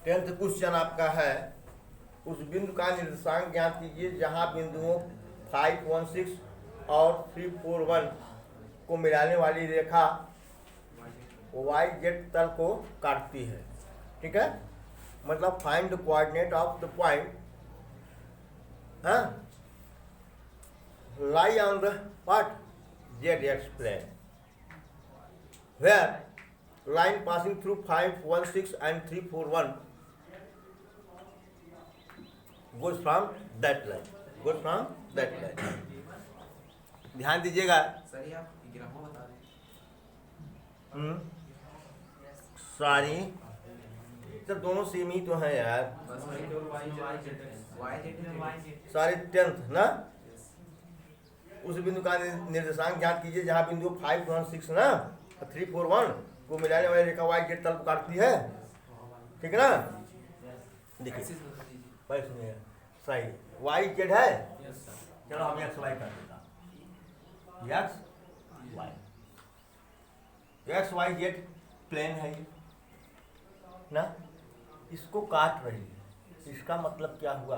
10th question आपका है, उस बिंदु का निर्देशांक ज्ञात कीजिए जहां बिंदुओं 516 और 341 को मिलाने वाली रेखा वाई जेड तल को काटती है। ठीक है, मतलब find the coordinate of the point lie on the what Z X plane where line passing through 516 and 341 goes from that line, goes from that line। ध्यान दीजिएगा। सर ये आप ग्राफो बता रहे हैं। सारी तो दोनों सेम ही तो हैं यार, बस वही केवल वाई जेड सारे 10th ना। उस बिंदु का निर्देशांक ज्ञात कीजिए जहां बिंदु 516 ना 341 को मिलाने वाली रेखा वाई जेड तल को काटती है। ठीक है ना, देखिए भाई सुनिए, सही वाई जेड है। चलो हम एक्स वाई कर देता, एक्स वाई जेड प्लेन है ये ना, इसको काट रही है। इसका मतलब क्या हुआ,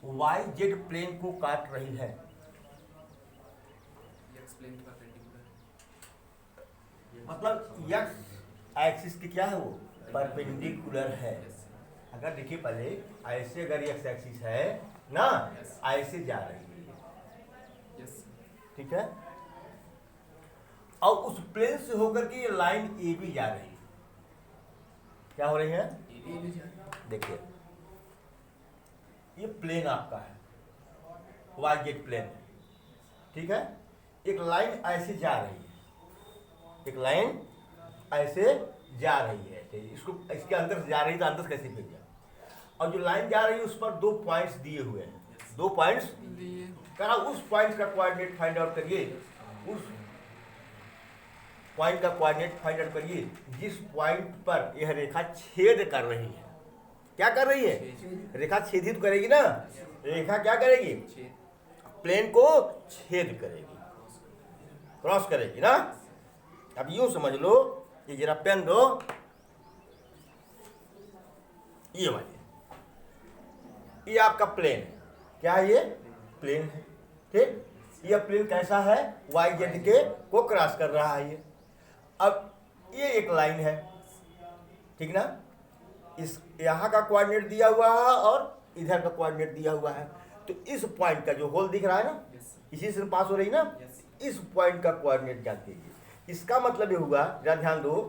वाई जेड प्लेन को काट रही है। मतलब एक्स एक्सिस की क्या है, वो परपेंडिकुलर है। अगर देखिए पहले ऐसे, अगर एक्स एक्सिस है ना, ऐसे जा रही है, ठीक है, और उस प्लेन से होकर के ये लाइन ए बी जा रही है। क्या हो रही है, देखिए ये प्लेन आपका है, वाई जेड प्लेन, ठीक है। एक लाइन ऐसे जा रही है, एक लाइन ऐसे जा रही है, इसको इसके अंदर से जा रही है, तो अंदर से कैसे भेजा। और जो लाइन जा रही है उस पर 2 पॉइंट्स दिए हुए हैं, 2 पॉइंट्स कहा, उस पॉइंट का कोऑर्डिनेट फाइंड आउट करिए, उस पॉइंट का कोऑर्डिनेट फाइंड आउट करिए जिस पॉइंट पर यह रेखा छेद कर रही है। क्या कर रही है, रेखा छेदित करेगी ना, रेखा क्या करेगी, प्लेन को छेद करेगी, क्रॉस करेगी ना। अब यूं समझ लो, ये जरा पेन दो, ये वाली, ये आपका प्लेन है। क्या है ये, प्लेन है, ठीक। ये प्लेन कैसा है, वाई जेड के को क्रॉस कर रहा है ये। अब ये एक लाइन है, ठीक ना, इस यहाँ का कोऑर्डिनेट दिया हुआ है और इधर का कोऑर्डिनेट दिया हुआ है। तो इस पॉइंट का जो होल दिख रहा है ना, इसी से पास हो रही ना, इस पॉइंट का कोऑर्डिनेट ज्ञात कीजिए। इसका मतलब ये हुआ, जरा ध्यान दो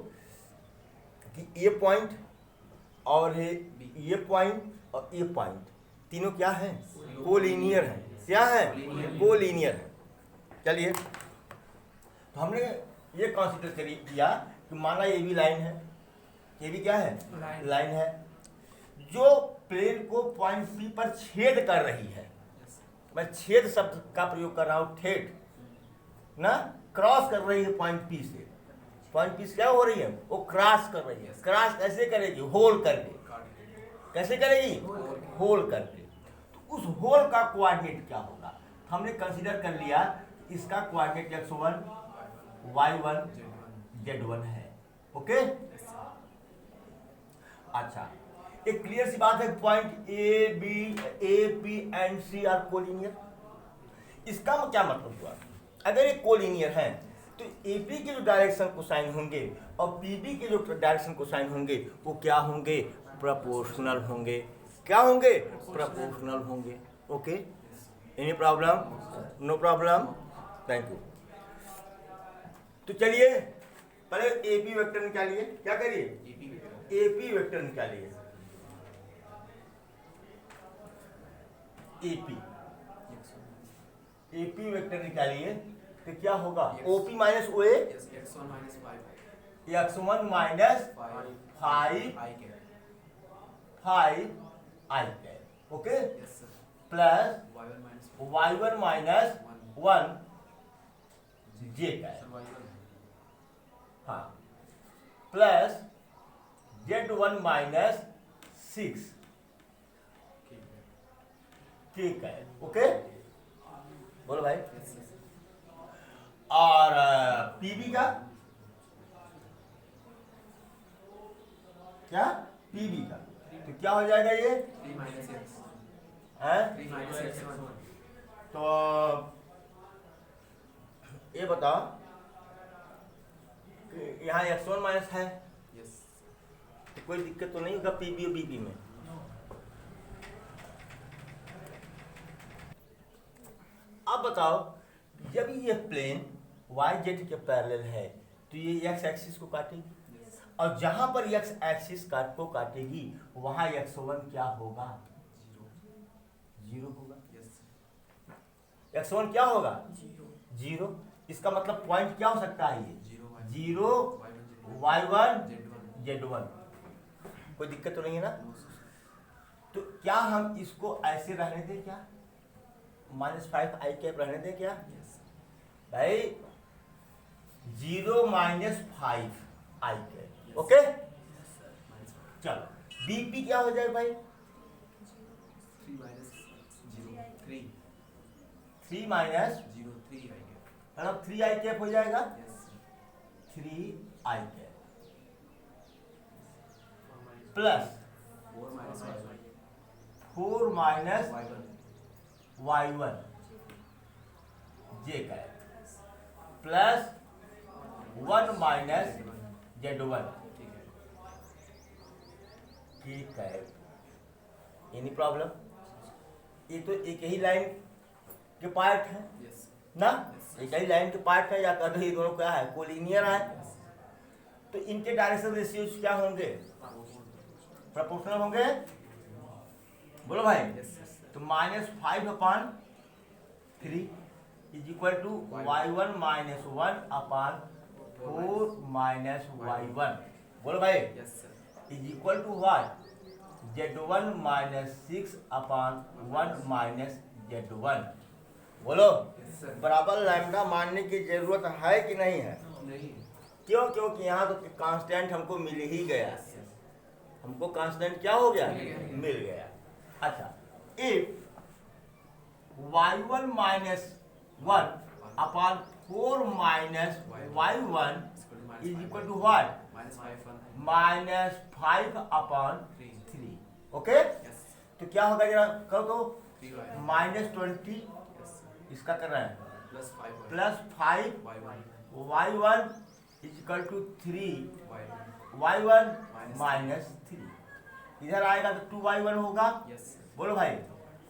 कि ये पॉइंट और ये पॉइंट और ये पॉइंट तीनों क्या है, कोलिनियर है। क्या है, कोलिनियर है। चलिए, तो हमने ये कंसीडर किया कि माना ये भी लाइन है, ये भी क्या है, लाइन है, जो प्लेन को पॉइंट पी पर छेद कर रही है। मैं छेद शब्द का प्रयोग कर रहा हूं, ठेठ ना, क्रॉस कर रही है पॉइंट पी से। पॉइंट पी से क्या हो रही है, वो क्रॉस कर रही है। क्रॉस कैसे करेगी, होल करके। कैसे करेगी, होल करके। तो उस होल का कोऑर्डिनेट क्या होगा, हमने कंसीडर कर लिया, इसका कोऑर्डिनेट x1 y1 z1 है। ओके, अच्छा, एक क्लियर सी बात है, point A P and C are collinear. इसका क्या मतलब हुआ, अगर ये कोलिनियर है तो एपी के जो डायरेक्शन कोसाइन होंगे और पीबी के जो डायरेक्शन कोसाइन होंगे वो क्या होंगे, प्रोपोर्शनल होंगे। क्या होंगे, प्रोपोर्शनल होंगे। Okay, any problem, no problem, thank you. तो चलिए पहले एपी वेक्टर निकालिए। क्या करिए, एपी वेक्टर निकालिए। एपी वेक्टर निकालिए तो क्या होगा, OP minus O A, x1 minus 5 I cap, okay, plus y1 minus 1 J cap, हाँ, plus z1 minus 6 K cap. Okay, बोलो भाई। और पीबी का क्या पीबी का। तो क्या हो जाएगा ये 3 minus x है 3 minus x1 तो ये बताओ कि यहाँ x1 माइनस है yes तो कोई दिक्कत तो नहीं होगा पीबी और बीबी में। अब बताओ जब ये प्लेन वाई जेड के पैरेलल है तो ये एक्स एक्सिस को काटेगी yes और जहां पर एक्स एक्सिस को काटेगी वहां x1 क्या होगा 0 होगा। yes x1 क्या होगा 0। इसका मतलब पॉइंट क्या हो सकता है ये 0 y1 z1। कोई दिक्कत तो नहीं है ना। तो क्या हम इसको ऐसे रहने दें क्या -5 i कैप रहने दें क्या भाई 0 - 5 i कैप ओके। चलो बीपी क्या हो जाए भाई 3 minus 0 3 3 माइनस 0 3 I get मतलब 3 i कैप हो जाएगा yes 3 i cap plus 4 minus y1 4 minus y1 y1 j cap plus 1 minus z1 ठीक है k कैप। Any problem. ये तो एक ही लाइन के पार्ट है yes ना एक ही लाइन के पार्ट है या कर ये दोनों क्या है कोलिनियर है तो इनके डायरेक्शन रेशियोज क्या होंगे प्रोपोर्शनल होंगे बोलो भाई। yes yes तो -5/3 is equal to y1 - 1/4 minus y1 बोलो भाई yes sir is equal to what z1 - 6/1 minus z1 बोलो। yes sir बराबर लैम्डा मानने की जरूरत है कि नहीं है नहीं क्यों क्योंकि यहाँ तो कांस्टेंट हमको मिल ही गया yes yes हमको कांस्टेंट क्या हो गया मिल गया। मिल गया। अच्छा if y1 - 1/4 minus y1 is equal to what minus 5 -5/3 okay. yes तो क्या होगा जरा करो तो 3 y -20 yes sir इसका कर रहा है plus 5 y plus 5 y1 y1 is equal to 3 y1 y1 minus 3 इधर आएगा तो 2y1 होगा yes sir बोलो भाई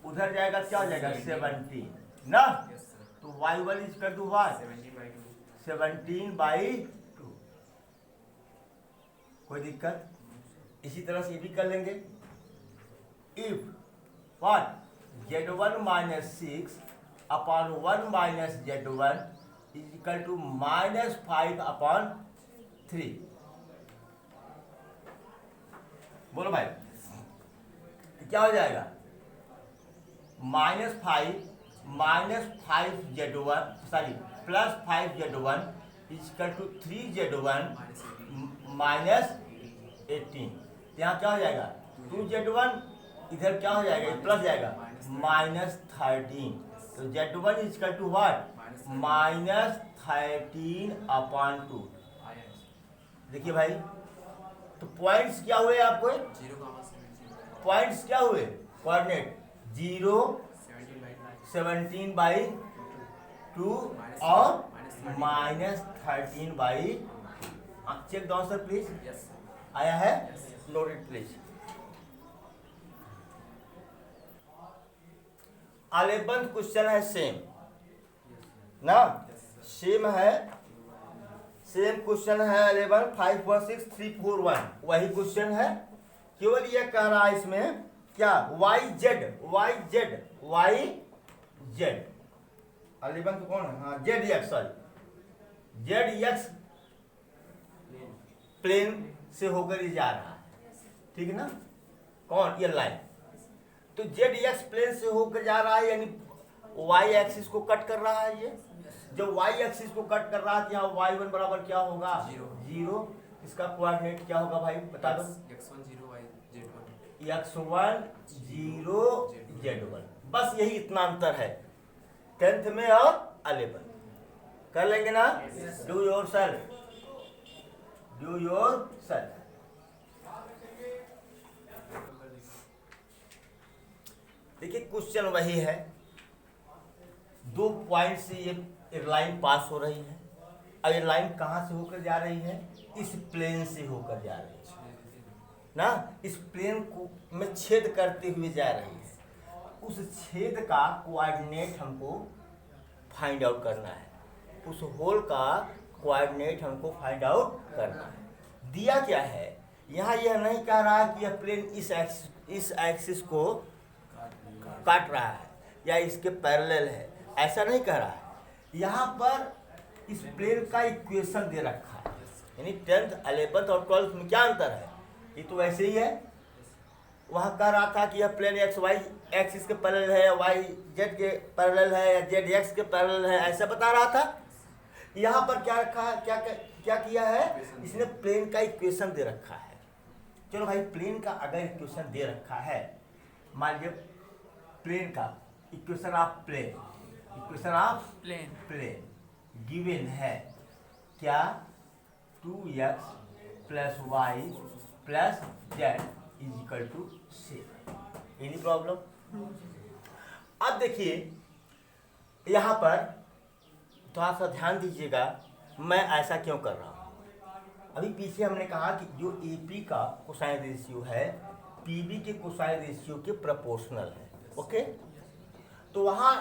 उधर जाएगा क्या हो जाएगा 17 ना yes sir तो y1 is equal to what 17/2 कोई दिक्कत। इसी तरह से ये भी कर लेंगे if what z1 - 6/1 minus z1 is equal to -5/3 बोलो भाई तो क्या हो जाएगा -5 z1 sorry plus 5 z1 is equal to 3 z1 minus 18 यहाँ क्या हो जाएगा 2 z1 इधर क्या हो जाएगा प्लस जाएगा -13 तो z1 is equal to what -13/2 आया देखिए भाई तो पॉइंट्स क्या हुए आपको 0, 17 पॉइंट्स क्या हुए कोऑर्डिनेट 0 17/2 और -13/2 check the answer please yes sir आया है yes yes note it please. 11th question है सेम ना yes sir सेम है सेम क्वेश्चन है 11 5 1 6 3 4 1 वही क्वेश्चन है केवल ये कह रहा है इसमें क्या y z 11 तो कौन है हाँ z x sorry z x plane से होकर ये जा रहा है ठीक है ना कौन ये लाइन तो जेड एक्स प्लेन से होकर जा रहा है यानी वाई एक्सिस को कट कर रहा है ये जब वाई एक्सिस को कट कर रहा है तो यहाँ y1 बराबर क्या होगा 0 इसका कोऑर्डिनेट क्या होगा भाई बता दो x1 0 y z1 x1 0 z1 बस यही इतना अंतर है 10th में और 11 कर लेंगे ना डू योर सेल्फ देखिए क्वेश्चन वही है, 2 पॉइंट से ये लाइन पास हो रही है। अब ये लाइन कहाँ से होकर जा रही है? इस प्लेन से होकर जा रही है ना, इस प्लेन को में छेद करते हुए जा रही है। उस छेद का कोऑर्डिनेट हमको फाइंड आउट करना है, उस होल का कोऑर्डिनेट हमको फाइंड आउट करना है। दिया क्या है यहाँ? यह नहीं कह रहा कि यह प्लेन इस एक्सिस को काट रहा है या इसके पैरेलल है, ऐसा नहीं कह रहा है। यहाँ पर इस प्लेन का इक्वेशन दे रखा है, यानी 10th 11th और 12th में क्या अंतर है? ये तो वैसे ही है। वहाँ कह रहा था कि यह प्लेन एक्स वाई एक्सिस के पैरेलल है, वाई जेड के पैरेलल है या जेड एक्स के पैरेलल है, ऐसा बता रहा था। यहाँ पर क्या रखा है, क्या किया है? इसने प्लेन का इक्वेशन दे रखा है। चलो भाई, प्लेन का अगर इक्वेशन दे रखा है, मान लीजिए प्लेन का इक्वेशन ऑफ प्लेन गिवन है क्या? 2x plus y plus z is equal to 6। Any problem? अब देखिए यहाँ पर थोड़ा सा ध्यान दीजिएगा, मैं ऐसा क्यों कर रहा हूँ। अभी पीछे हमने कहा कि जो AP का कोसाइन रेशियो है PB के कोसाइन रेशियो के प्रोपोर्शनल है। ओके, तो वहाँ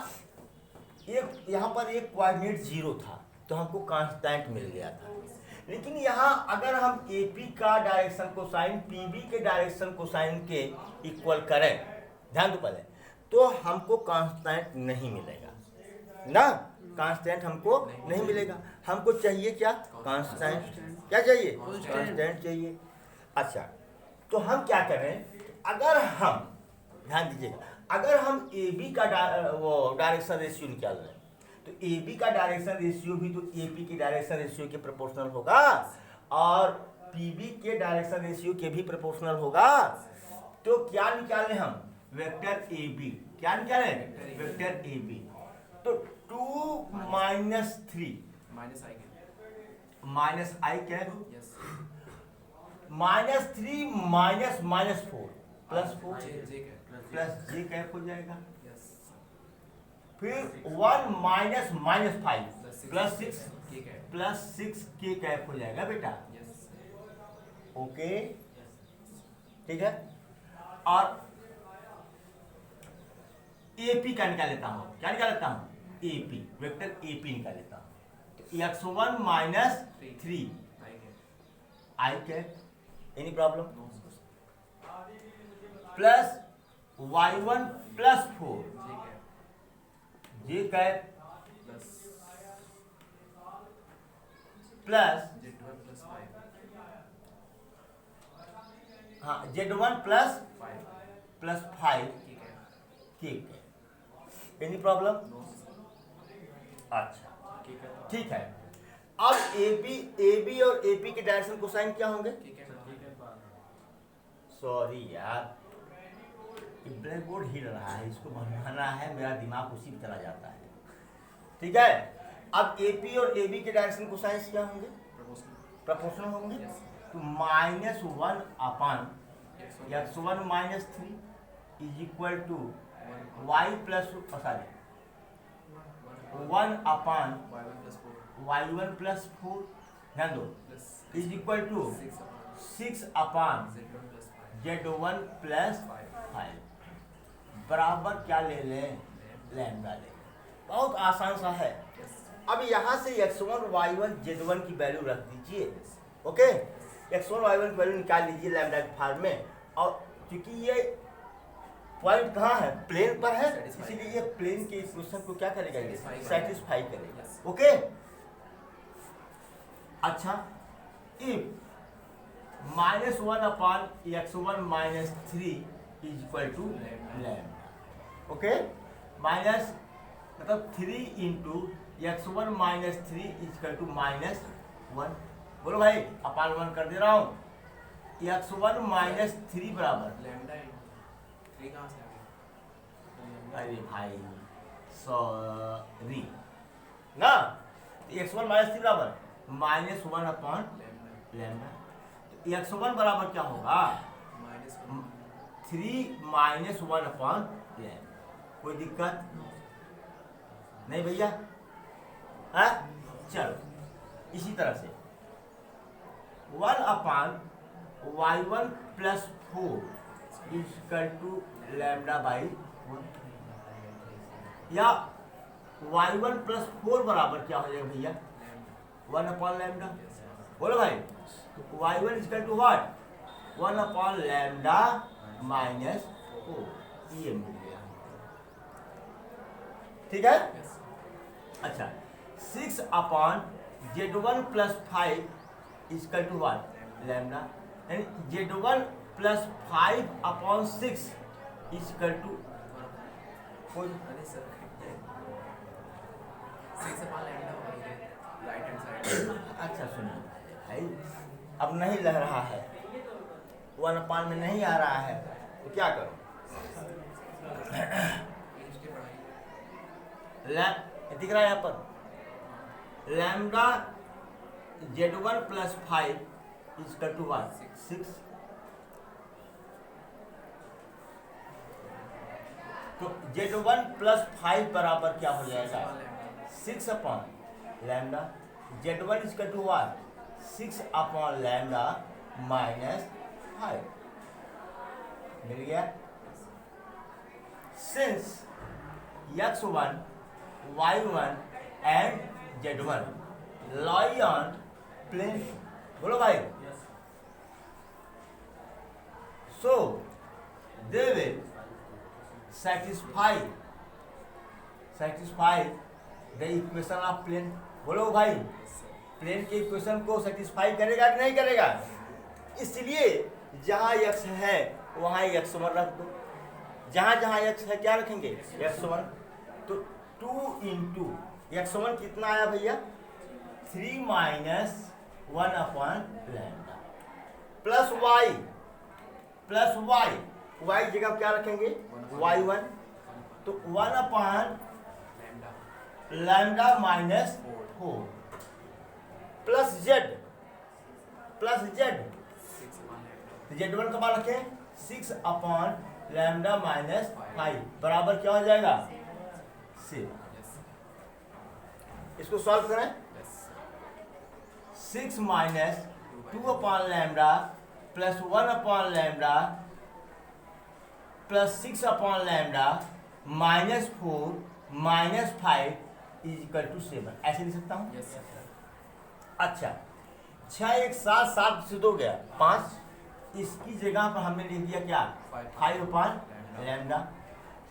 यहाँ पर एक कोऑर्डिनेट 0 था तो हमको कांस्टेंट मिल गया था। लेकिन यहाँ अगर हम AP का डायरेक्शन कोसाइन PB के डायरेक्शन कोसाइन के इक्वल करें, ध्यान दो पहले, तो हमको कांस्टेंट नहीं मिलेगा ना, कांस्टेंट हमको नहीं मिलेगा। हमको चाहिए क्या? कांस्टेंट। क्या चाहिए? कांस्टेंट चाहिए। अच्छा, तो हम क्या करें? अगर हम ध्यान दीजिएगा, अगर हम AB का डायरेक्शन रेशियो निकाल रहे हैं तो AB का डायरेक्शन रेशियो भी तो AP के डायरेक्शन रेशियो के प्रोपोर्शनल होगा और PB के डायरेक्शन रेशियो के भी प्रोपोर्शनल होगा। तो क्या निकालें हम? Vector AB। क्या निकालें? Vector AB। तो 2 माइनस 3 माइनस आई cap -3 minus 4 plus 4 plus j cap हो जाएगा। फिर 1 माइनस -5 प्लस 6 के कैप हो जाएगा बेटा। ओके, ठीक है। और AP का निकाल लेता हूँ। क्या निकाल लेता हूँ? AP, वेक्टर AP निकाल लेता हूँ। तो x1 माइनस 3 आई cap. Any problem? Plus y1 plus 4 जे कैप प्लस हाँ z1 प्लस 5 के कैप। Any problem? अच्छा, ठीक है। अब AB और AP के डायरेक्शन कोसाइन क्या होंगे? सॉरी यार, ब्लैक बोर्ड हिल रहा है, इसको बनवाना है, मेरा दिमाग उसी में चला जाता है। ठीक है। अब AP और AB के डायरेक्शन कोसाइन क्या होंगे? प्रोपोर्शनल होंगे। तो -1 upon x1 minus 3 is equal to y plus 1 upon y1 plus 4, ध्यान दो, is equal to 6 upon z1 plus 5 बराबर क्या ले लें? लैम्डा ले लें। बहुत आसान सा है। अब यहाँ से x1 y1 z1 की वैल्यू रख दीजिए। ओके, x1 y1 की वैल्यू निकाल लीजिए लैम्डा के फॉर्म में। और क्योंकि ये पॉइंट कहाँ है? प्लेन पर है, इसीलिए ये प्लेन के इक्वेशन को क्या करेगा? ये सेटिस्फाई करेगा। ओके, अच्छा, if -1 upon x1 minus 3 is equal to lambda. Okay, minus मतलब 3 into x1 minus 3 is equal to -1। बोलो भाई, अपान 1 कर दे रहा हूँ। x1 माइनस 3 बराबर अरे भाई सॉरी ना, x1 माइनस 3 बराबर -1 अपॉन लैम्डा। तो x1 बराबर क्या होगा? 3 - 1 अपॉन लैम्डा। कोई दिक्कत नहीं भैया? हाँ, चलो इसी तरह से 1/y1 + 4 = λ/1, या y1 + 4 बराबर क्या हो जाएगा भैया? 1/λ। बोलो भाई, y1 = what? 1/λ - 4, ये मिल गया। ठीक है। अच्छा, 6/z1 + 5 = what? λ, यानी z1 + 5/6 = कोई अरे सर 6/λ राइट हैंड साइड। अच्छा सुनिए भाई, अब नहीं लग रहा है, 1/, में नहीं आ रहा है, तो क्या करो? दिख रहा है यहाँ पर लैम्डा z1 + 5 = what? 6। तो z1 + 5 बराबर क्या हो जाएगा? 6/λ। z1 = what? 6/λ - 5 मिल गया। Since x1, y1 and z1 lie on plane, बोलो भाई, so they will satisfy the equation of plane। बोलो भाई, प्लेन के इक्वेशन को सेटिस्फाई करेगा कि नहीं करेगा? इसलिए जहाँ x है वहाँ x1 रख दो, जहाँ जहाँ x है क्या रखेंगे? x1। तो 2 × x1 कितना आया भैया? 3 - 1/λ प्लस y जगह क्या रखेंगे? y1। तो 1/λ - 4 प्लस z z1 का मान रखें 6/λ - 5 बराबर क्या हो जाएगा? 6। इसको सॉल्व करें। 6 - 2/λ + 1/λ + 6/λ - 4 - 5 = 7, ऐसे लिख सकता हूँ। अच्छा, 6 1 7 7 से 2 गया 5, इसकी जगह पर हमने लिख दिया क्या? 5/λ।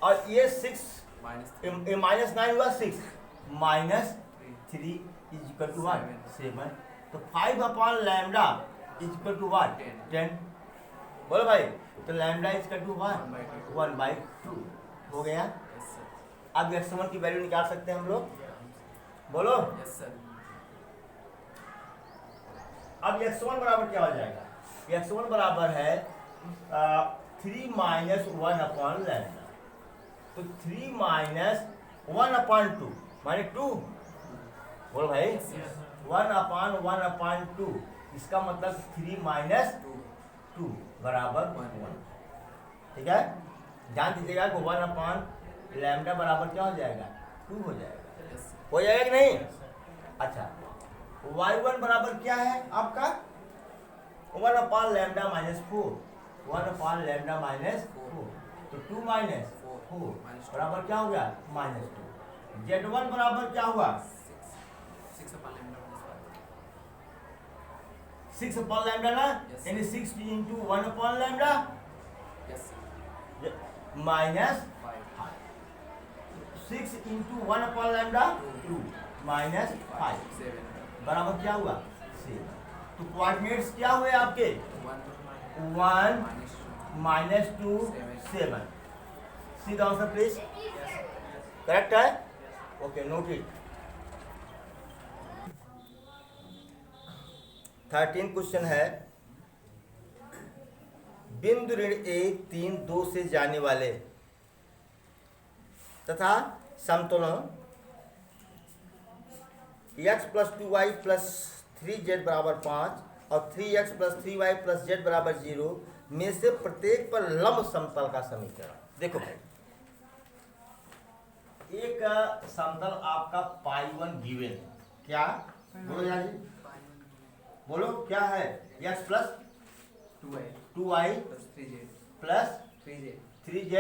और ये 6 -9 हुआ 6 - 3 = what? 7। तो 5/λ = what? 10। बोलो भाई, तो λ = what? 1/2 हो गया। अब x1 की वैल्यू निकाल सकते हैं हम लोग, बोलो। अब x1 बराबर क्या हो जाएगा? x1 बराबर है 3 - 1/λ। तो 3 - 1/2 माने 2। बोलो भाई, 1/1/2, इसका मतलब 3 - 2 बराबर 1। ठीक है, ध्यान दीजिएगा कि 1/λ बराबर क्या हो जाएगा? 2 हो जाएगा। हो जाएगा कि नहीं? अच्छा, y1 बराबर क्या है आपका? 1/λ - 4 1/λ - 4, तो 2 - 4 बराबर क्या हो गया? -2। z1 बराबर क्या हुआ? 6/λ ना, यानी 6 × 1/λ -5। 6 × 1/λ 2 -5 बराबर क्या हुआ? 7। तो कोऑर्डिनेट्स क्या हुए आपके? 1 - 2 7। सीधा आंसर प्लीज। करेक्ट है? Okay, note it. 13 क्वेश्चन है, बिंदु ऋण 1 3 2 से जाने वाले तथा समतुलन x + 2y + 3z = 5 और 3x + 3y + z = 0 में से प्रत्येक पर लंब समतल का समीकरण। देखो भाई, एक समतल आपका पाई 1 गिवन है। क्या बोलो यार जी, बोलो क्या है? x plus 2i 2i plus 3z plus 3z 3z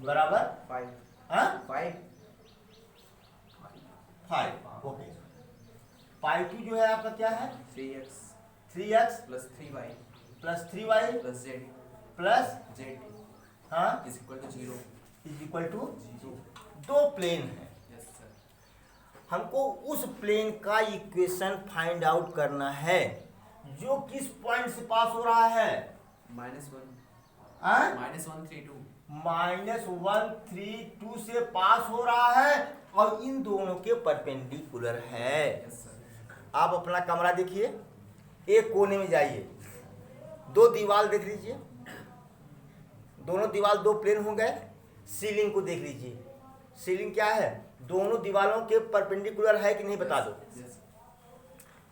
बराबर 5 हाँ 5 5। ओके, पाई 2 जो है आपका क्या है? 3x 3x plus 3y plus 3y plus z plus z हाँ is equal to 0 is equal to 0 दो प्लेन है। yes sir हमको उस प्लेन का इक्वेशन फाइंड आउट करना है जो किस पॉइंट से पास हो रहा है? -1 हाँ? -132 -132 से पास हो रहा है और इन दोनों के परपेंडिकुलर है। yes sir आप अपना कमरा देखिए, एक कोने में जाइए, दो दीवार देख लीजिए, दोनों दीवार दो प्लेन हो गए। सीलिंग को देख लीजिए, सीलिंग क्या है? दोनों दीवारों के परपेंडिकुलर है कि नहीं बता दो yes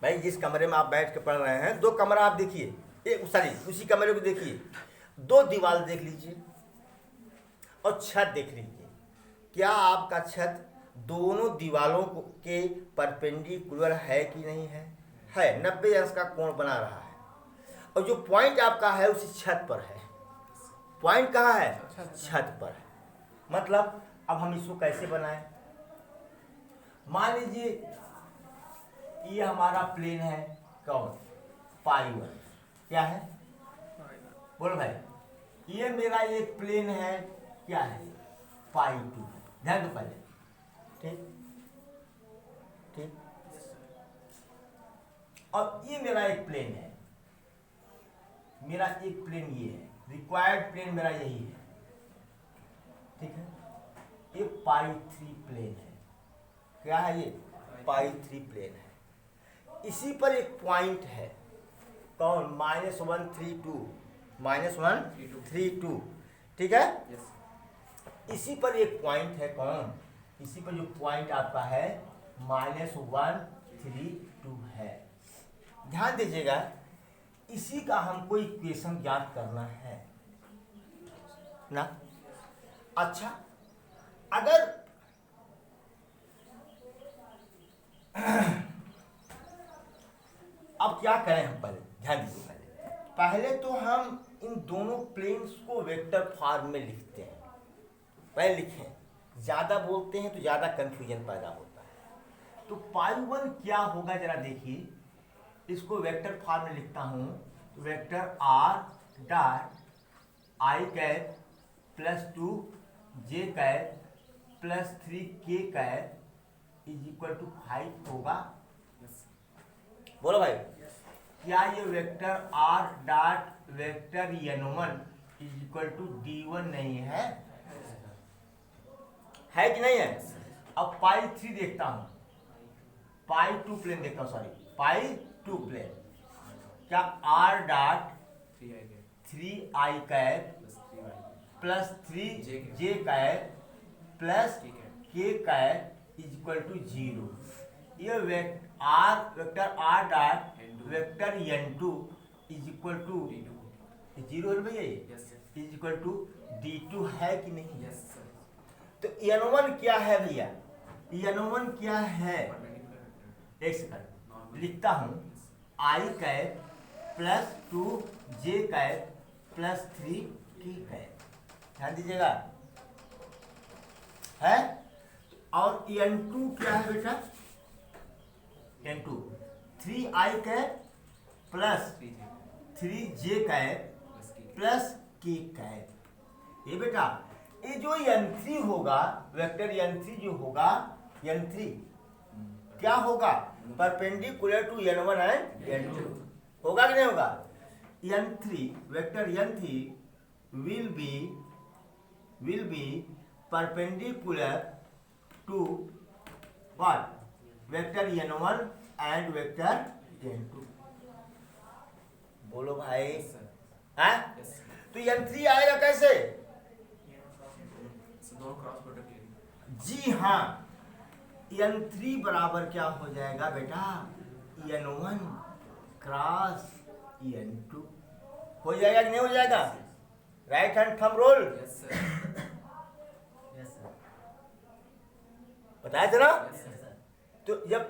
भाई। जिस कमरे में आप बैठ के पढ़ रहे हैं, दो कमरा आप देखिए, एक सॉरी उसी कमरे को देखिए, दो दीवार देख लीजिए और छत देख लीजिए। क्या आपका छत दोनों दीवारों के परपेंडिकुलर है कि नहीं है? है, 90 अंश का कोण बना रहा है। और जो पॉइंट आपका है उसी छत पर है। पॉइंट कहाँ है? छत पर है। मतलब अब हम इसको कैसे बनाएं? मान लीजिए ये हमारा प्लेन है, कौन? पाई 1। क्या है? बोलो भाई, ये मेरा एक प्लेन है, क्या है? पाई 2। ध्यान दो पहले, ठीक ठीक। और ये मेरा एक प्लेन है, मेरा एक प्लेन ये है, रिक्वायर्ड प्लेन मेरा यही है, ठीक है। ये पाई 3 प्लेन है। क्या है ये? पाई 3 प्लेन है। इसी पर एक पॉइंट है, कौन? -132 -132, ठीक है। yes इसी पर एक पॉइंट है, कौन? इसी पर जो पॉइंट आपका है -132 है। ध्यान दीजिएगा, इसी का हमको इक्वेशन ज्ञात करना है ना। अच्छा, अगर अब क्या करें हम? पहले ध्यान दीजिए, पहले तो हम इन दोनों प्लेन्स को वेक्टर फॉर्म में लिखते हैं। पहले लिखें, ज़्यादा बोलते हैं तो ज़्यादा कंफ्यूजन पैदा होता है। तो पाई 1 क्या होगा जरा देखिए, इसको वेक्टर फॉर्म में लिखता हूँ। Vector r dot i cap plus 2 j cap plus 3 k cap is equal to 5 होगा। yes बोलो भाई, क्या ये vector r dot vector n1 is equal to d1 नहीं है? है कि नहीं है? अब पाई 3 देखता हूं, पाई 2 प्लेन देखता हूं, सॉरी पाई 2 प्लेन। क्या r डॉट 3i के 3i cap plus 3y plus 3j cap plus k cap is equal to 0। ये vector r dot vector n2 is equal to d2 0 है भैया, ये yes sir is equal to d2 है कि नहीं? yes sir तो n1 क्या है भैया? n1 क्या है? perpendicular vector एक सेकंड लिखता हूँ, i cap plus 2 j cap plus 3 k cap. ध्यान दीजिएगा, है। और n2 क्या है बेटा? n2 3i cap plus 3j cap plus k plus k cap. ये बेटा, ये जो n3 होगा, वेक्टर n3 जो होगा, n3 क्या होगा? Perpendicular to n1 and n2 होगा कि नहीं होगा? n3 vector n3 will be perpendicular to what? Vector n1 and vector n2। बोलो भाई, yes sir हैं? yes sir तो n3 आएगा कैसे? so दोनों क्रॉस प्रोडक्ट ले लीजिए जी हाँ, n3 बराबर क्या हो जाएगा बेटा? n1 क्रॉस n2 हो जाएगा कि नहीं हो जाएगा? Right hand thumb rule. yes sir yes sir. बताया था ना। Yes, sir. तो जब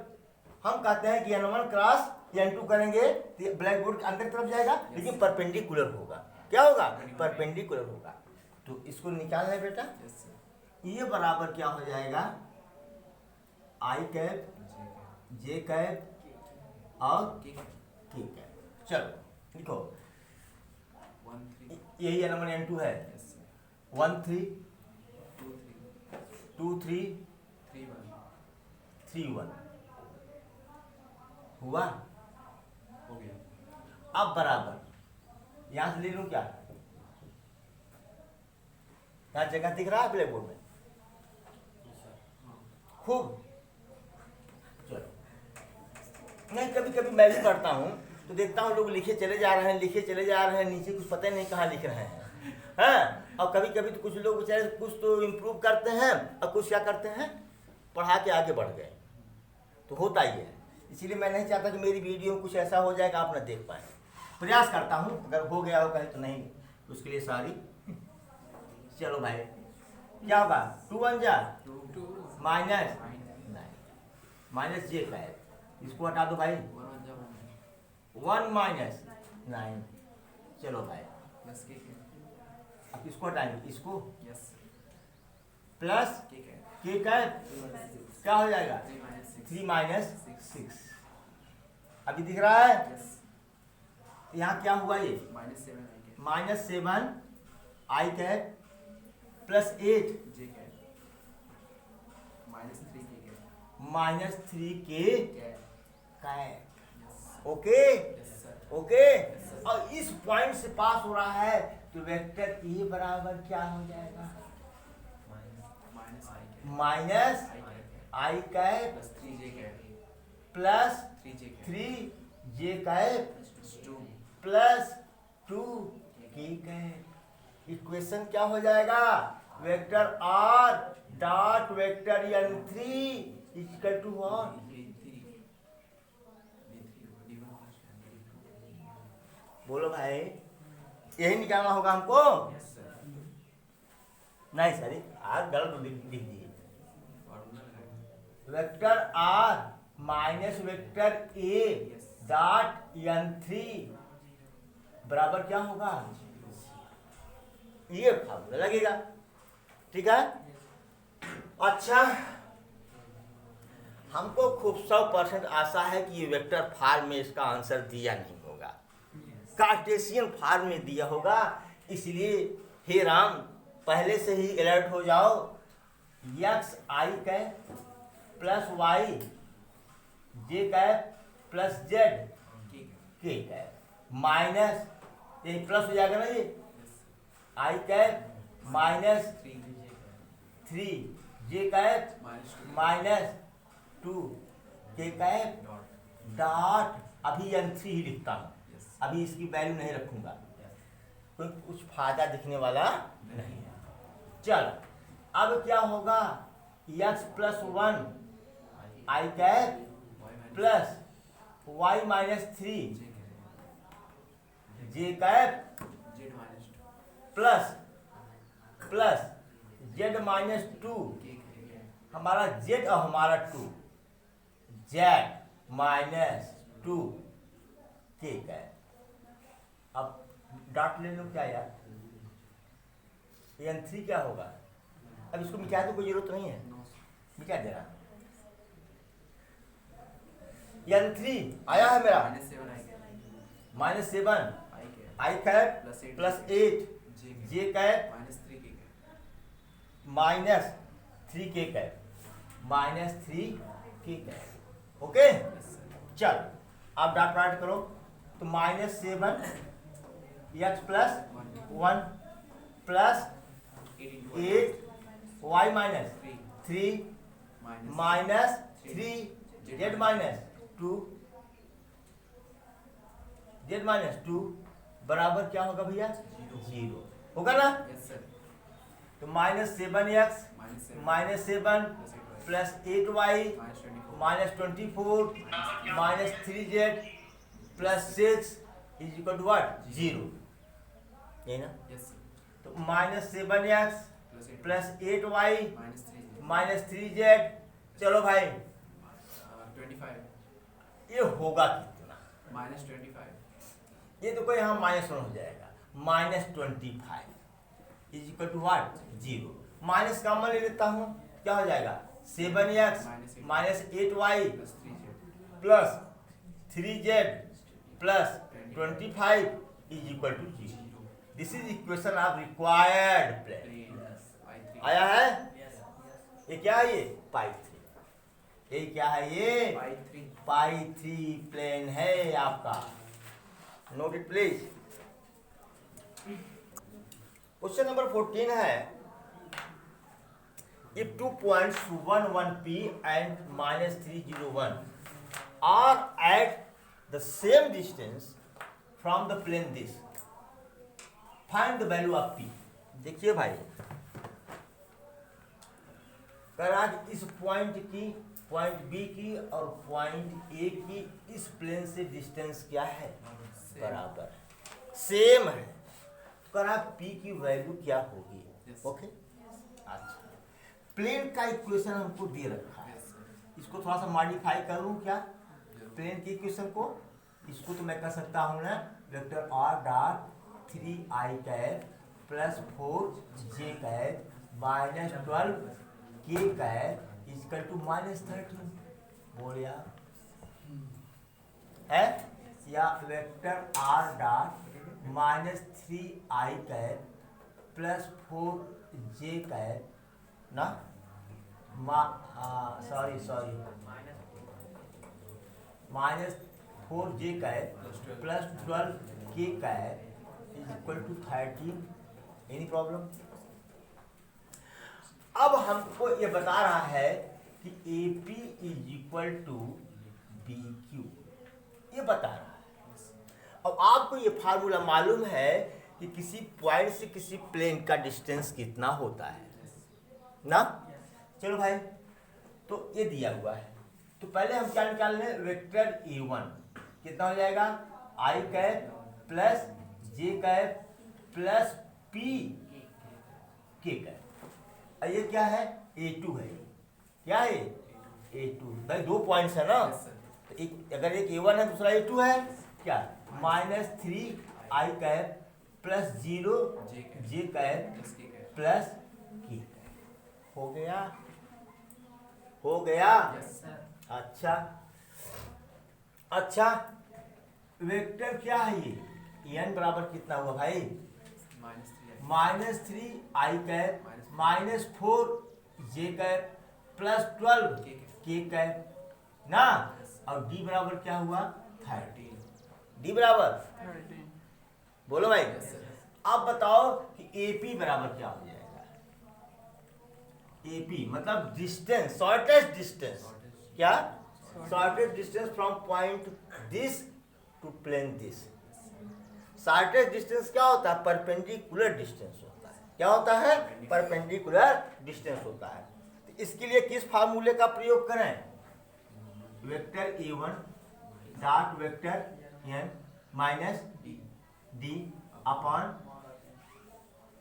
हम कहते हैं कि n1 क्रॉस n2 करेंगे तो ब्लैक बोर्ड के अंदर तरफ जाएगा, लेकिन परपेंडिकुलर होगा। क्या होगा? परपेंडिकुलर होगा। तो इसको निकालना है बेटा। Yes, sir. ये बराबर क्या हो जाएगा? आई कैप जे कैप और ठीक है. के कैप। चलो लिखो, 1 3. यही n1 n2 है। Yes, sir. 1 3 2 3. 2 3 3 1. 3 1 हुआ। हो गया. अब बराबर यहां से ले लूं क्या? यहाँ जगह दिख रहा है ब्लैक बोर्ड में हाँ. खूब। चलो, नहीं कभी कभी मैं भी पढ़ता हूँ तो देखता हूँ लोग लिखे चले जा रहे हैं, लिखे चले जा रहे हैं, नीचे कुछ पता ही नहीं कहाँ लिख रहे हैं। हाँ, और कभी कभी तो कुछ लोग बेचारे कुछ तो इम्प्रूव करते हैं और कुछ क्या करते हैं, पढ़ा के आगे बढ़ गए। तो होता ही है, इसीलिए मैं नहीं चाहता कि मेरी वीडियो कुछ ऐसा हो जाए कि आप न देख पाए। प्रयास करता हूँ, अगर हो गया हो कहीं तो नहीं, उसके लिए सॉरी। चलो भाई, क्या होगा? 2 1 जा 2 माइनस 9. 9 माइनस जे का है, इसको हटा दो भाई। 1 1 जा 1. 1 माइनस 9। चलो भाई, प्लस के के. अब इसको हटाएंगे, इसको यस. प्लस के के. के का क्या हो जाएगा? 3 minus 6. 3 माइनस 6। अभी दिख रहा है? Yes. यहाँ क्या हुआ? ये -7 I के. -7 आई कैप प्लस 8 J के. -3 के के. -3 के के. Cap. Yes. Okay Yes, sir. Okay. Yes, sir. और इस पॉइंट से पास हो रहा है तो वेक्टर ए बराबर क्या हो जाएगा? Minus I के. माइनस I के. आई कैप Plus 3 J के. प्लस 3 J के. 3 जे कैप Plus 2. प्लस 2 के कैप। इक्वेशन क्या हो जाएगा? Vector R dot vector n3 equal to what? B3. D1 बोलो भाई, यही निकालना होगा हमको? Yes, sir. नहीं सर, आर गलत लिख दिए। Formula लगाएंगे. Vector R minus vector A Yes. Dot n3 बराबर क्या होगा? ये फार्मूला लगेगा। ठीक है। अच्छा, हमको खूब 100% आशा है कि ये वेक्टर फॉर्म में इसका आंसर दिया नहीं होगा, कार्टेशियन फॉर्म में दिया होगा। इसलिए हे राम, पहले से ही अलर्ट हो जाओ। एक्स आई कैप प्लस वाई जे कैप प्लस जेड ठीक है. के कैप माइनस, ये प्लस हो जाएगा ना, ये Yes. आई कैप माइनस 3 J के. 3 जे कैप -2. माइनस 2 के कैप Dot. डॉट, अभी n3 ही लिखता हूँ, Yes. अभी इसकी वैल्यू नहीं रखूंगा, कोई कुछ फायदा दिखने वाला नहीं है। चल, अब क्या होगा? x plus 1 I cap Y minus plus Y minus 3 J K. J cap Z minus 2. Plus plus Z minus 2, K के. हमारा जेड और हमारा 2, जेड माइनस 2 के कैप। अब डॉट ले लो क्या यार, n3 क्या होगा? अब इसको मिटा दो, कोई जरूरत नहीं है, No. मिटा दे रहा। n3 आया है मेरा -7 I के. -7 I के. आई cap Plus 8 plus 8 J K. J cap -3 K के. माइनस 3 के कैप माइनस 3 के कैप। Okay, Yes, sir. चल आप डॉट प्रोडक्ट करो तो -7 X plus 1 plus 8 into 8 Y minus 3 3 minus minus 3 Z minus 2 Z minus 2 बराबर क्या होगा भैया? 0 होगा ना। Yes, sir. तो -7x -7 -7 प्लस 8y -24 -24 -3z प्लस 6 इज इक्वल टू व्हाट? 0। यही ना। Yes, sir. तो -7x Plus 8 plus 8y -3 -3z चलो भाई 25 ये होगा कितना? -25 ये तो कोई यहाँ -1 हो जाएगा। -25 is equal to what? 0। Minus का मान ले लेता हूँ, क्या हो जाएगा? 7x -8y +3z plus 3z plus 25 is equal to 0। This is equation of required plane. I3 आया है? ये क्या है? ये पाई 3। ये क्या है? ये I3 पाई 3 प्लेन है आपका। Note it please. Question number 14 है, if 2 points 11p and -301 are at the same distance from the plane this, find the value of p। देखिए भाई, करा इस पॉइंट की, पॉइंट बी की और पॉइंट ए की इस प्लेन से डिस्टेंस क्या है? बराबर है, सेम है। करा पी की वैल्यू क्या होगी? ओके अच्छा, प्लेन का इक्वेशन हमको दे रखा है, इसको थोड़ा सा मॉडिफाई कर लूँ क्या? प्लेन के इक्वेशन को, इसको तो मैं कर सकता हूँ ना, vector r dot 3i cap plus 4j cap minus 12k cap is equal to -13। बोलिया है, या vector r dot -3i cap plus 4j cap ना, sorry -4j cap plus 12k cap is equal to 13। Any problem? अब हमको ये बता रहा है कि AP is equal to BQ, ये बता रहा है। अब आपको ये फार्मूला मालूम है कि किसी पॉइंट से किसी प्लेन का डिस्टेंस कितना होता है ना। चलो भाई, तो ये दिया हुआ है, तो पहले हम क्या निकाल लें? वेक्टर A1 कितना हो जाएगा? I cap plus J cap plus P K cap. ये क्या है? A2 है। क्या है? A2। भाई दो पॉइंट्स है ना, तो एक, अगर एक A1 है दूसरा A2 है, क्या? -3i cap plus 0j cap plus k। हो गया? हो गया? अच्छा, वेक्टर क्या है ये? n बराबर कितना हुआ भाई? -3i cap -4j cap plus 12k cap ना, और d बराबर क्या हुआ? 13। d बराबर 13 बोलो भाई। अब बताओ कि AP बराबर क्या हो जाएगा? AP मतलब डिस्टेंस, शॉर्टेस्ट डिस्टेंस। क्या? Shortest distance from point this to plane this. Shortest distance क्या होता है? परपेंडिकुलर डिस्टेंस होता है। क्या होता है? परपेंडिकुलर डिस्टेंस होता है। तो इसके लिए किस फार्मूले का प्रयोग करें? Vector A1 dot vector n minus d upon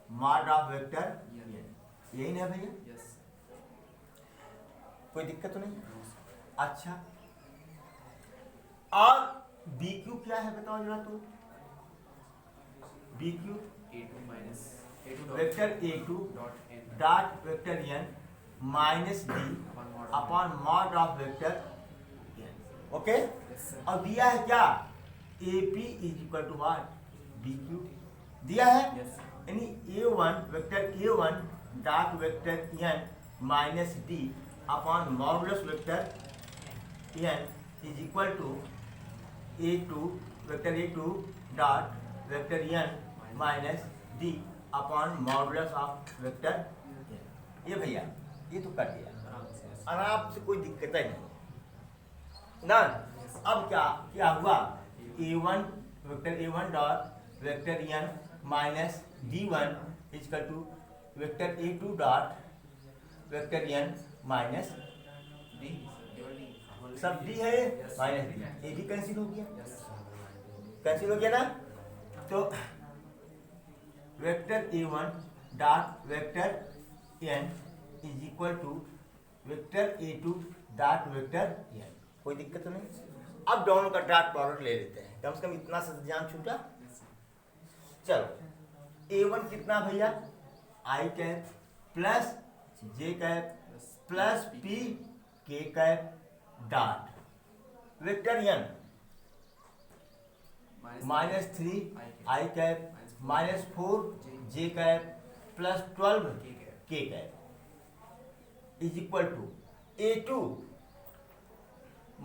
mod of vector n। यही ना भैया? कोई दिक्कत तो नहीं? अच्छा, और BQ क्या है बताओ जरा तुम? BQ vector A2 dot vector n minus d upon mod of vector n। ओके, और दिया है क्या? AP is equal to what? BQ दिया है, यानी A1 vector A1 dot vector n minus d upon modulus vector n is equal to A2 vector A2 dot vector n minus d upon modulus of vector n। ये भैया ये तो कर दिया आराम से, कोई दिक्कत ही नहीं ना। अब क्या हुआ? A1 vector A1 dot vector n minus d1 is equal to vector A2 dot vector n minus d, सब d है माइनस d, ये भी कैंसिल हो गया, कैंसिल हो गया ना। तो vector A1 dot vector n is equal to vector A2 dot vector n। कोई दिक्कत तो नहीं। अब दोनों का डॉट प्रोडक्ट ले लेते हैं, कम से कम इतना सा ध्यान छूटा। चलो A1 कितना भैया, i cap plus j cap plus p k cap dot vector n -3 I cap -4 J cap plus 12 k cap is equal to A2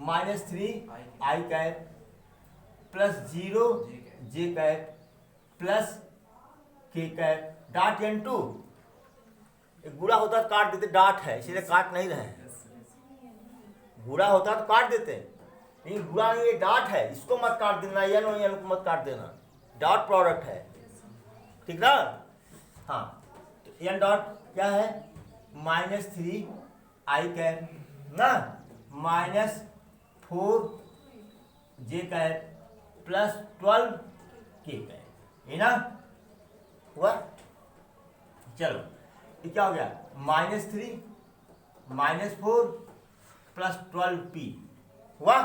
-3 I cap plus 0 j cap plus k cap dot n2। गुड़ा होता तो काट देते, dot है इसीलिए काट नहीं रहे हैं। गुड़ा होता तो काट देते, लेकिन गुड़ा नहीं, ये डॉट है, इसको मत काट देना, एन और एन को मत काट देना, डॉट प्रोडक्ट है, ठीक ना। हाँ तो एन डॉट क्या है, -3 आई कैप ना -4 जे कैप प्लस 12 के कैप, ये ना हुआ। चलो ये क्या हो गया, -3 -4 प्लस 12 पी हुआ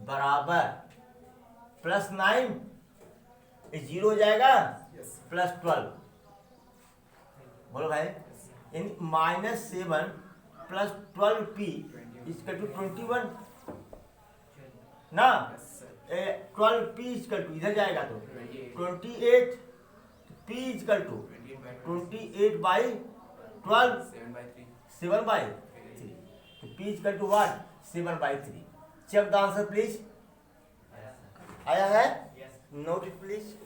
बराबर +9, ये 0 हो जाएगा, प्लस 12, बोलो भाई, यानी -7 प्लस 12 पी इसका टू 21 ना, 12 पी इसका टू इधर जाएगा तो 28 पी इसका टू 28/12 7/3, तो p equal to what 7/3। Check the answer please, आया है, नोट इट प्लीज।